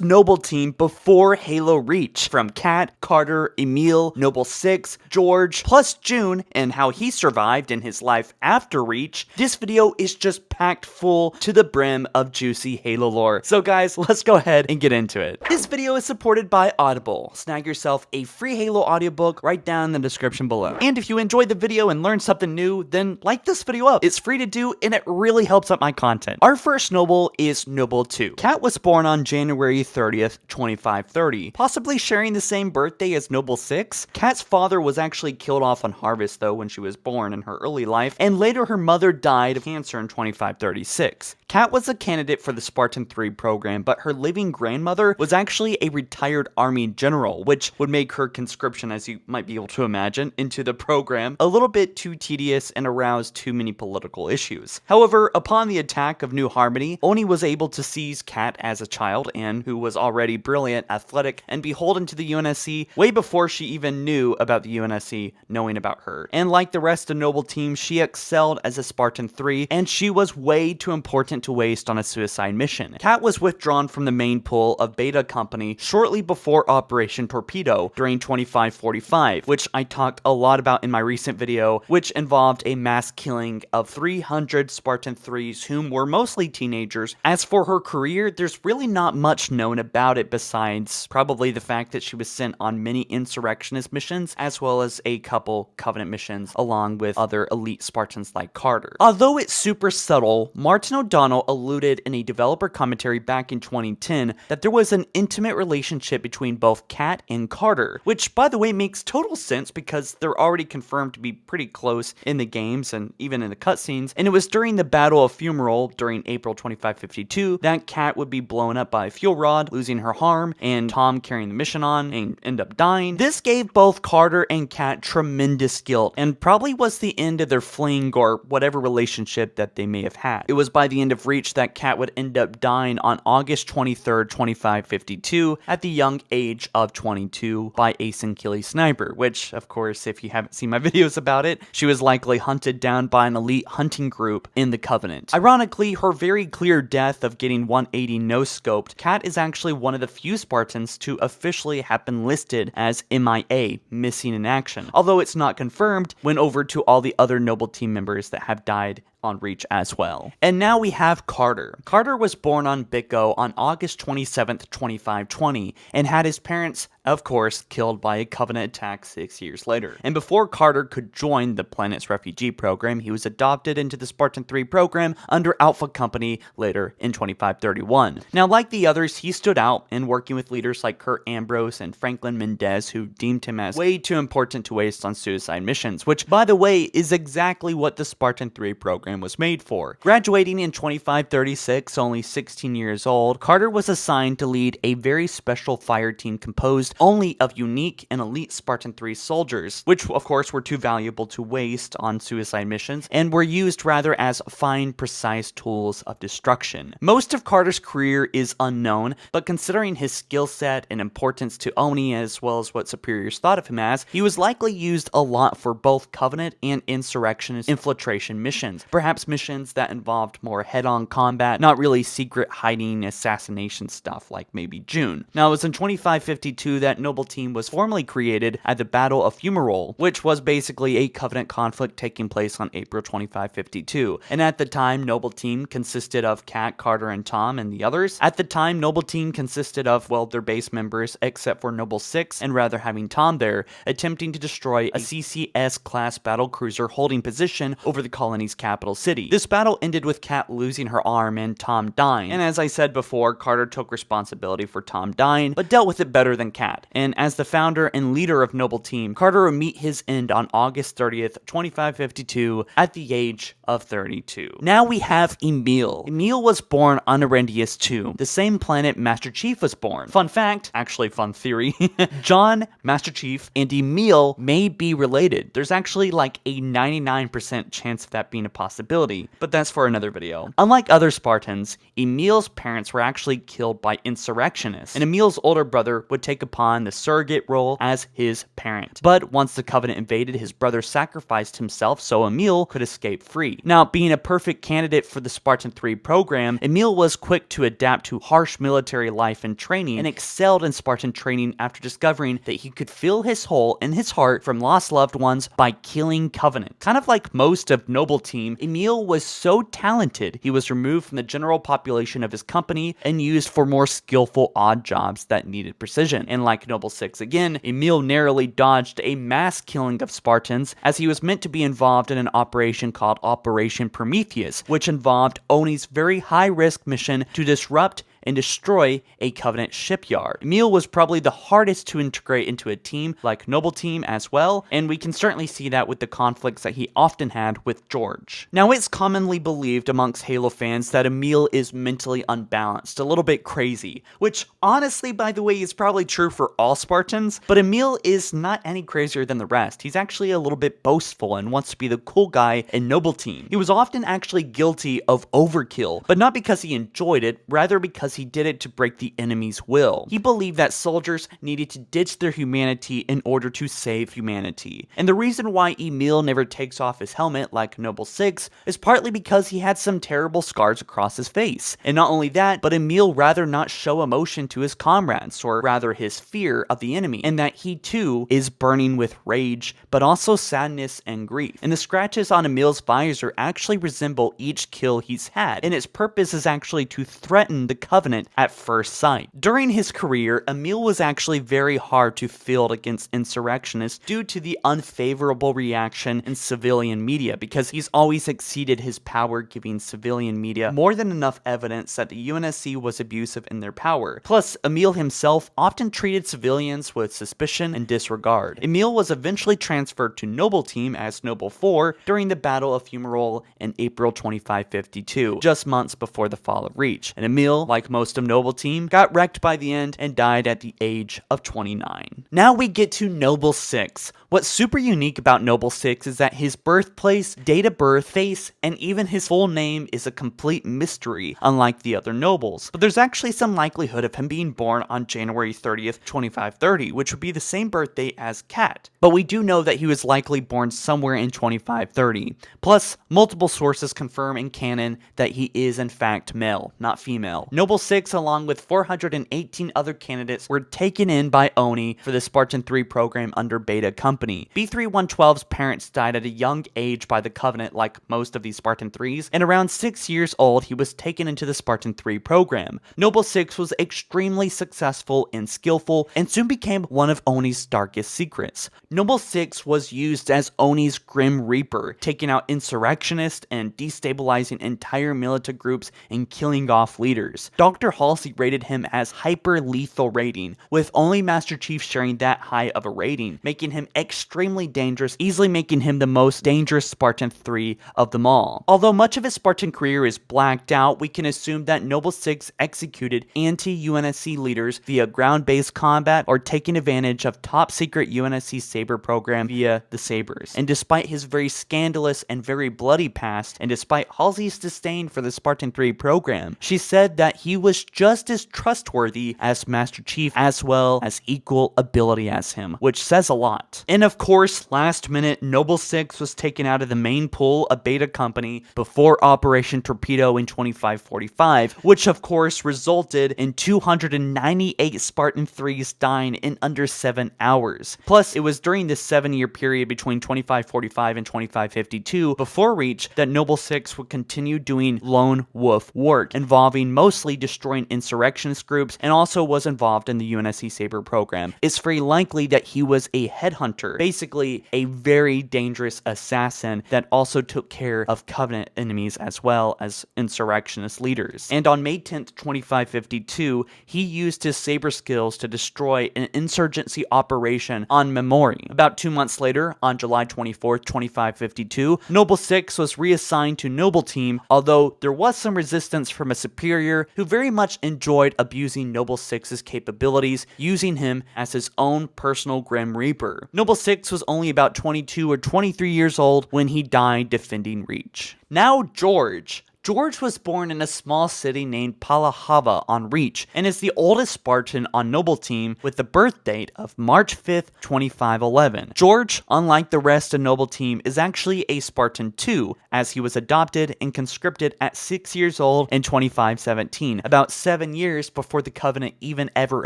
Noble team before Halo Reach, from Kat, Carter, Emil, Noble 6, George, plus June, and how he survived in his life after Reach. This video is just packed full to the brim of juicy Halo lore. So guys, let's go ahead and get into it. This video is supported by Audible. Snag yourself a free Halo audiobook right down in the description below. And if you enjoyed the video and learned something new, then like this video up. It's free to do and it really helps out my content. Our first Noble is Noble 2. Kat was born on January 30th, 2530, possibly sharing the same birthday as Noble 6. Kat's father was actually killed off on Harvest though when she was born in her early life, and later her mother died of cancer in 2536. Kat was a candidate for the Spartan 3 program, but her living grandmother was actually a retired army general, which would make her conscription, as you might be able to imagine, into the program a little bit too tedious and arouse too many political issues. However, upon the attack of New Harmony, Oni was able to seize Kat as a child, and who was already brilliant, athletic, and beholden to the UNSC way before she even knew about the UNSC knowing about her. And like the rest of Noble Team, she excelled as a Spartan 3, and she was way too important to waste on a suicide mission. Kat was withdrawn from the main pool of Beta Company shortly before Operation Torpedo during 2545, which I talked a lot about in my recent video, which involved a mass killing of 300 Spartan 3s whom were mostly teenagers. As for her career, there's really not much known about it besides probably the fact that she was sent on many insurrectionist missions as well as a couple Covenant missions along with other elite Spartans like Carter. Although it's super subtle, Martin O'Donnell alluded in a developer commentary back in 2010 that there was an intimate relationship between both Kat and Carter, which by the way makes total sense because they're already confirmed to be pretty close in the games and even in the cutscenes, and it was during the Battle of Fumarole during April 2552 that Kat would be blown up by a fuel rod, losing her arm, and Tom carrying the mission on and end up dying. This gave both Carter and Kat tremendous guilt and probably was the end of their fling or whatever relationship that they may have had. It was by the end of Reach that Kat would end up dying on August 23rd, 2552 at the young age of 22 by Ace and Killy Sniper, which of course if you haven't seen my videos about it, she was likely hunted down by an elite hunting group in the Covenant. Ironically, her very clear death of getting 180 no-scoped, Kat is actually one of the few Spartans to officially have been listed as MIA, missing in action, although it's not confirmed when over to all the other Noble Team members that have died on Reach as well. And now we have Carter. Carter was born on Bitgo on August 27th, 2520, and had his parents, of course, killed by a Covenant attack 6 years later. And before Carter could join the planet's refugee program, he was adopted into the Spartan 3 program under Alpha Company later in 2531. Now, like the others, he stood out in working with leaders like Kurt Ambrose and Franklin Mendez, who deemed him as way too important to waste on suicide missions, which, by the way, is exactly what the Spartan 3 program was made for. Graduating in 2536, only 16 years old, Carter was assigned to lead a very special fire team composed only of unique and elite Spartan 3 soldiers, which of course were too valuable to waste on suicide missions and were used rather as fine, precise tools of destruction. Most of Carter's career is unknown, but considering his skill set and importance to Oni as well as what superiors thought of him as, he was likely used a lot for both Covenant and insurrectionist infiltration missions. Perhaps missions that involved more head-on combat, not really secret hiding assassination stuff like maybe June. Now, it was in 2552 that Noble Team was formally created at the Battle of Fumarole, which was basically a Covenant conflict taking place on April 2552. And at the time, Noble Team consisted of Kat, Carter, and Tom, and the others. At the time, Noble Team consisted of, well, their base members, except for Noble 6, and rather having Tom there, attempting to destroy a CCS-class battlecruiser holding position over the colony's capital city. This battle ended with Kat losing her arm and Tom dying, and as I said before, Carter took responsibility for Tom dying, but dealt with it better than Kat. And as the founder and leader of Noble Team, Carter would meet his end on August 30th, 2552 at the age of 32. Now we have Emil. Emil was born on Arendius 2, the same planet Master Chief was born. Fun fact, actually fun theory, John, Master Chief, and Emil may be related. There's actually like a 99% chance of that being a possibility. possibility, but that's for another video. Unlike other Spartans, Emil's parents were actually killed by insurrectionists, and Emil's older brother would take upon the surrogate role as his parent. But once the Covenant invaded, his brother sacrificed himself so Emil could escape free. Now, being a perfect candidate for the Spartan 3 program, Emil was quick to adapt to harsh military life and training, and excelled in Spartan training after discovering that he could fill his hole in his heart from lost loved ones by killing Covenant. Kind of like most of Noble Team, Emil was so talented, he was removed from the general population of his company and used for more skillful odd jobs that needed precision. And like Noble 6 again, Emil narrowly dodged a mass killing of Spartans, as he was meant to be involved in an operation called Operation Prometheus, which involved Oni's very high-risk mission to disrupt and destroy a Covenant shipyard. Emil was probably the hardest to integrate into a team like Noble Team as well, and we can certainly see that with the conflicts that he often had with George. Now, it's commonly believed amongst Halo fans that Emil is mentally unbalanced, a little bit crazy, which honestly, by the way, is probably true for all Spartans, but Emil is not any crazier than the rest. He's actually a little bit boastful and wants to be the cool guy in Noble Team. He was often actually guilty of overkill, but not because he enjoyed it, rather because he did it to break the enemy's will. He believed that soldiers needed to ditch their humanity in order to save humanity. And the reason why Emil never takes off his helmet like Noble 6 is partly because he had some terrible scars across his face. And not only that, but Emil rather not show emotion to his comrades, or rather his fear of the enemy, and that he too is burning with rage, but also sadness and grief. And the scratches on Emil's visor actually resemble each kill he's had, and its purpose is actually to threaten the Covenant at first sight. During his career, Emil was actually very hard to field against insurrectionists due to the unfavorable reaction in civilian media, because he's always exceeded his power, giving civilian media more than enough evidence that the UNSC was abusive in their power. Plus, Emil himself often treated civilians with suspicion and disregard. Emil was eventually transferred to Noble Team as Noble 4 during the Battle of Fumarole in April 2552, just months before the fall of Reach. And Emil, like most of Noble Team, got wrecked by the end and died at the age of 29. Now we get to Noble 6. What's super unique about Noble 6 is that his birthplace, date of birth, face, and even his full name is a complete mystery, unlike the other nobles. But there's actually some likelihood of him being born on January 30th, 2530, which would be the same birthday as Cat. But we do know that he was likely born somewhere in 2530. Plus, multiple sources confirm in canon that he is in fact male, not female. Noble 6, along with 418 other candidates, were taken in by Oni for the Spartan 3 program under Beta Company. B3112's parents died at a young age by the Covenant, like most of these Spartan 3s, and around 6 years old, he was taken into the Spartan 3 program. Noble 6 was extremely successful and skillful, and soon became one of Oni's darkest secrets. Noble 6 was used as Oni's Grim Reaper, taking out insurrectionists and destabilizing entire militant groups and killing off leaders. Dr. Halsey rated him as hyper-lethal rating, with only Master Chief sharing that high of a rating, making him extremely dangerous, easily making him the most dangerous Spartan 3 of them all. Although much of his Spartan career is blacked out, we can assume that Noble 6 executed anti-UNSC leaders via ground-based combat or taking advantage of top-secret UNSC Saber program via the Sabers. And despite his very scandalous and very bloody past, and despite Halsey's disdain for the Spartan 3 program, she said that he was just as trustworthy as Master Chief, as well as equal ability as him, which says a lot. And of course, last minute, Noble 6 was taken out of the main pool of Beta Company before Operation Torpedo in 2545, which of course resulted in 298 Spartan 3s dying in under 7 hours. Plus, it was during this 7-year period between 2545 and 2552 before Reach that Noble 6 would continue doing lone wolf work, involving mostly destroying insurrectionist groups, and also was involved in the UNSC Saber program. It's very likely that he was a headhunter, basically a very dangerous assassin that also took care of Covenant enemies as well as insurrectionist leaders. And on May 10th, 2552, he used his Saber skills to destroy an insurgency operation on Memory. About 2 months later, on July 24th, 2552, Noble 6 was reassigned to Noble Team, although there was some resistance from a superior who very much enjoyed abusing Noble 6's capabilities, using him as his own personal Grim Reaper. Noble Six was only about 22 or 23 years old when he died defending Reach. Now George. George was born in a small city named Palahava on Reach, and is the oldest Spartan on Noble Team with the birth date of March 5th, 2511. George, unlike the rest of Noble Team, is actually a Spartan too, as he was adopted and conscripted at 6 years old in 2517, about 7 years before the Covenant even ever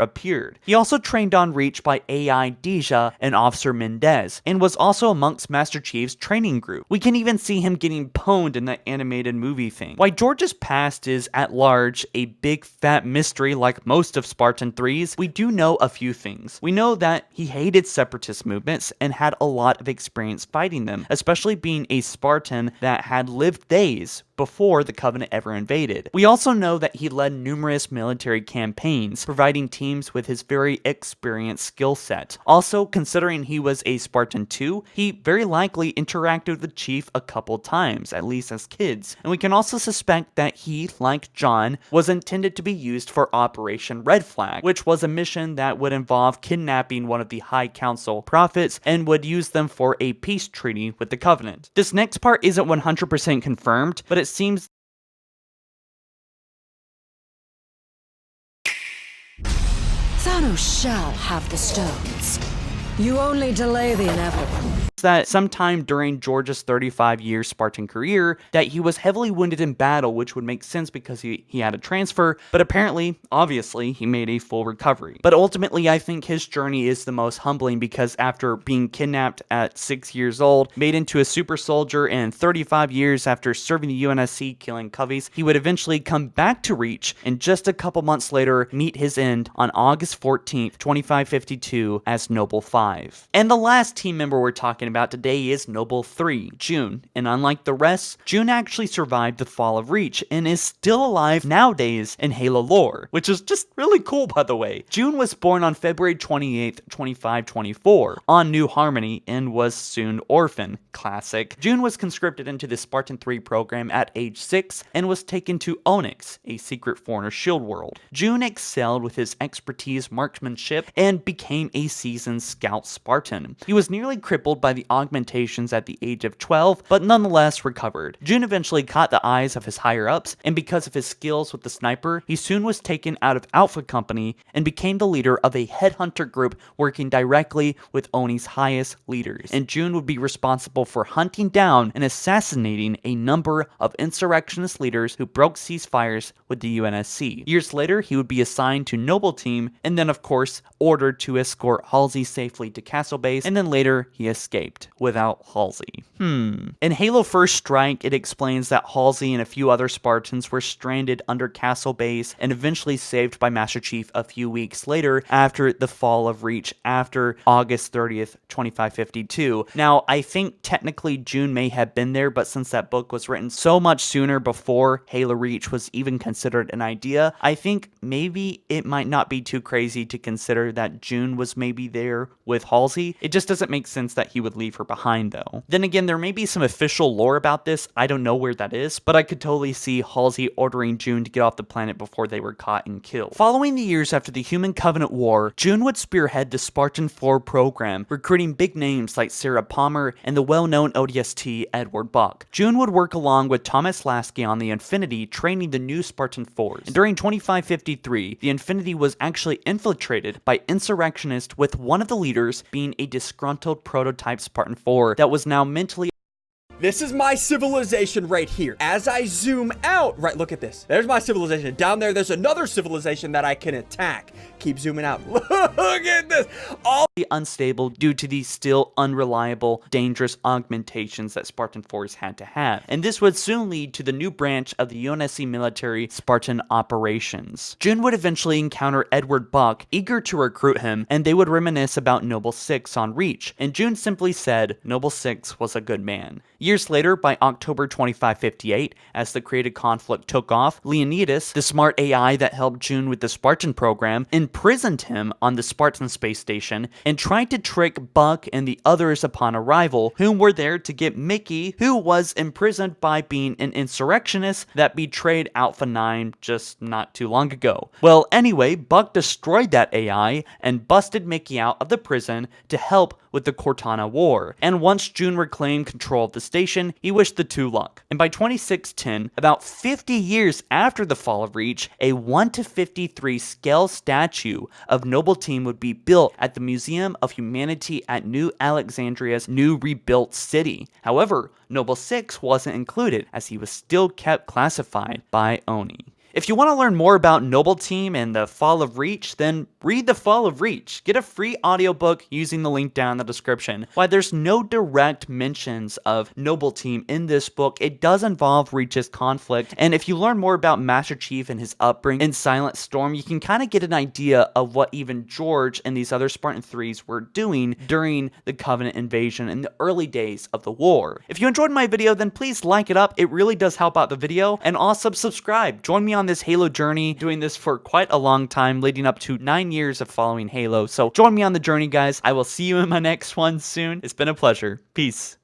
appeared. He also trained on Reach by AI Deja and Officer Mendez, and was also amongst Master Chief's training group. We can even see him getting pwned in that animated movie thing. Why George's past is, at large, a big fat mystery like most of Spartan 3's, we do know a few things. We know that he hated separatist movements and had a lot of experience fighting them, especially being a Spartan that had lived days before the Covenant ever invaded. We also know that he led numerous military campaigns, providing teams with his very experienced skill set. Also, considering he was a Spartan too, he very likely interacted with the Chief a couple times, at least as kids. And we can also suspect that he, like John, was intended to be used for Operation Red Flag, which was a mission that would involve kidnapping one of the High Council prophets and would use them for a peace treaty with the Covenant. This next part isn't 100% confirmed, but it seems Thanos shall have the stones. You only delay the inevitable. that sometime during George's 35-year Spartan career that he was heavily wounded in battle, which would make sense because he had a transfer, but apparently, obviously, he made a full recovery. But ultimately, I think his journey is the most humbling because after being kidnapped at 6 years old, made into a super soldier, and 35 years after serving the UNSC killing Coveys, he would eventually come back to Reach, and just a couple months later, meet his end on August 14th, 2552 as Noble 5. And the last team member we're talking about today is Noble 3, June, and unlike the rest, June actually survived the fall of Reach and is still alive nowadays in Halo lore, which is just really cool, by the way. June was born on February 28th, 2524 on New Harmony and was soon orphaned. Classic. June was conscripted into the Spartan 3 program at age 6 and was taken to Onyx, a secret Foreigner shield world. June excelled with his expertise marksmanship and became a seasoned scout Spartan. He was nearly crippled by the augmentations at the age of 12, but nonetheless recovered. June eventually caught the eyes of his higher-ups, and because of his skills with the sniper, he soon was taken out of Alpha Company and became the leader of a headhunter group working directly with Oni's highest leaders. And June would be responsible for hunting down and assassinating a number of insurrectionist leaders who broke ceasefires with the UNSC. Years later, he would be assigned to Noble Team, and then of course, ordered to escort Halsey safely to Castle Base, and then later, he escaped without Halsey. In Halo First Strike, it explains that Halsey and a few other Spartans were stranded under Castle Base and eventually saved by Master Chief a few weeks later after the fall of Reach after August 30th, 2552. Now, I think technically June may have been there, but since that book was written so much sooner before Halo Reach was even considered an idea, I think maybe it might not be too crazy to consider that June was maybe there with Halsey. It just doesn't make sense that he would leave her behind though. Then again, there may be some official lore about this, I don't know where that is, but I could totally see Halsey ordering June to get off the planet before they were caught and killed. Following the years after the Human Covenant War, June would spearhead the Spartan 4 program, recruiting big names like Sarah Palmer and the well-known ODST Edward Buck. June would work along with Thomas Lasky on the Infinity, training the new Spartan 4s. And during 2553, the Infinity was actually infiltrated by insurrectionists, with one of the leaders being a disgruntled prototype Spartan 4 that was now mentally. This is my civilization right here. As I zoom out, right, look at this. There's my civilization. Down there, there's another civilization that I can attack. Keep zooming out. Look at this. All unstable due to the still unreliable, dangerous augmentations that Spartan 4s had to have. And this would soon lead to the new branch of the UNSC military, Spartan Operations. June would eventually encounter Edward Buck, eager to recruit him, and they would reminisce about Noble 6 on Reach. And June simply said, Noble 6 was a good man. Years later, by October 2558, as the created conflict took off, Leonidas, the smart AI that helped June with the Spartan program, imprisoned him on the Spartan space station and tried to trick Buck and the others upon arrival, whom were there to get Mickey, who was imprisoned by being an insurrectionist that betrayed Alpha 9 just not too long ago. Well, anyway, Buck destroyed that AI and busted Mickey out of the prison to help with the Cortana War. And once June reclaimed control of the station, he wished the two luck. And by 2610, about 50 years after the fall of Reach, a 1:53 scale statue of Noble Team would be built at the Museum of Humanity at New Alexandria's new rebuilt city. However, Noble 6 wasn't included, as he was still kept classified by Oni. If you want to learn more about Noble Team and the Fall of Reach, then read The Fall of Reach. Get a free audiobook using the link down in the description. While there's no direct mentions of Noble Team in this book, it does involve Reach's conflict, and if you learn more about Master Chief and his upbringing in Silent Storm, you can kind of get an idea of what even George and these other Spartan 3s were doing during the Covenant invasion in the early days of the war. If you enjoyed my video, then please like it up. It really does help out the video, and also subscribe. Join me on this Halo journey, doing this for quite a long time, leading up to 9 years of following Halo. So join me on the journey, guys. I will see you in my next one soon. It's been a pleasure. Peace.